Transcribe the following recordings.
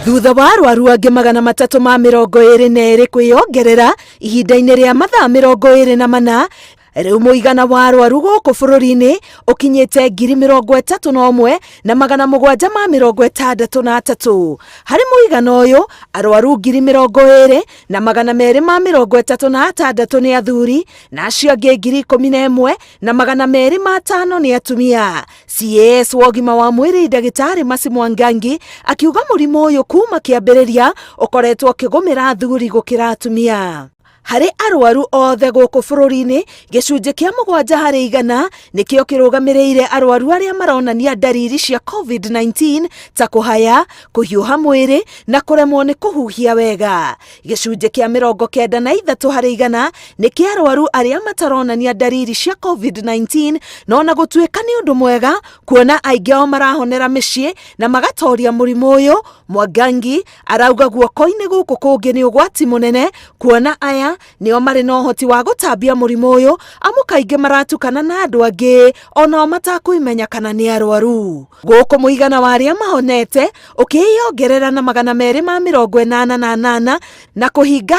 Thutha wa arwaru angĩ 322 kwĩyongerera ihinda-inĩ rĩa mathaa 24, rĩu mũigana wa arwaru gũkũ bũrũri-inĩ ũkinyĩte 31,763. Harĩ mũigana ũyũ, arwaru 20,236 nĩ athuri na acio angĩ 11,205 nĩ atumia. CAS wa ũgima wa mwĩrĩ Ndagĩtarĩ Mercy Mwangangi akiuga mũrimũ ũyũ kuma kĩambĩrĩria ũkoretwo ũkĩgũmĩra athuri gũkĩra atumia. Harĩ arwaru othe gũkũ bũrũri-inĩ, gĩcunjĩ kĩa 7 harĩ 100 nĩkĩo kĩrũgamĩrĩire arwaru arĩa maronania ndariri cia COVID-19 ta kũhaya, kũhiũha mwĩrĩ na kũremwo nĩ kũhuhia wega. Gĩcunjĩ kĩa 93 harĩ 100 nĩ kĩa arwaru arĩa mataronania ndariri cia COVID-19, no na gũtuĩka nĩ ũndũ mwega kuona aingĩ ao marahonera mĩciĩ na magatoria mũrimũ ũyũ. Mwangangi arauga guoko-inĩ gũkũ kũngĩ nĩ ũgwati mũnene kuona aya nĩo marĩ na ũhoti wa gũtambia mũrimũ ũyũ, amu kaingĩ maratukana na andũ angĩ onao matakwĩmenya kana nĩ arwaru. Gũkũ mũigana wa arĩa mahonete ũkĩyongerera na 288 na kũhinga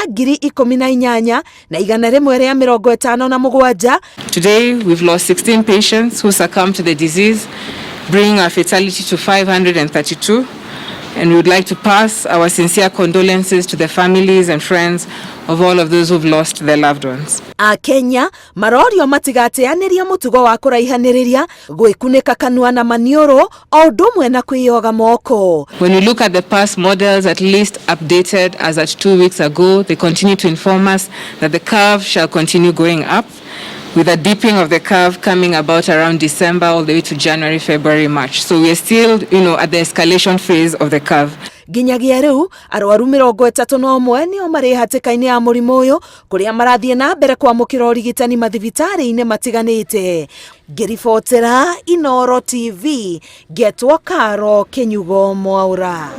18,157. Today we've lost 16 patients who succumbed to the disease, bringing our fatality to 532. And we would like to pass our sincere condolences to the families and friends of all of those who've lost their loved ones. Kenya marorio matigateanĩria mũtugo wa kũraihanĩrĩria, gwĩkunĩka kanua na maniũrũ o ũndũ ũmwe na kwĩyoga moko. When we look at the past models, at least updated as at 2 weeks ago, they continue to inform us that the curve shall continue going up, with a dipping of the curve coming about around December all the way to January, February, March. So we are still, at the escalation phase of the curve. Nginyagia rĩu arwaru 31 nĩo marĩ hatĩka-inĩ ya mũrimũ ũyũ, kũrĩa marathiĩ na mbere kwamũkĩra ũrigitani mathibitarĩ-inĩ matiganĩte. Ngĩribotera Inooro TV, Getwo Karo Kenyugo Mwaura.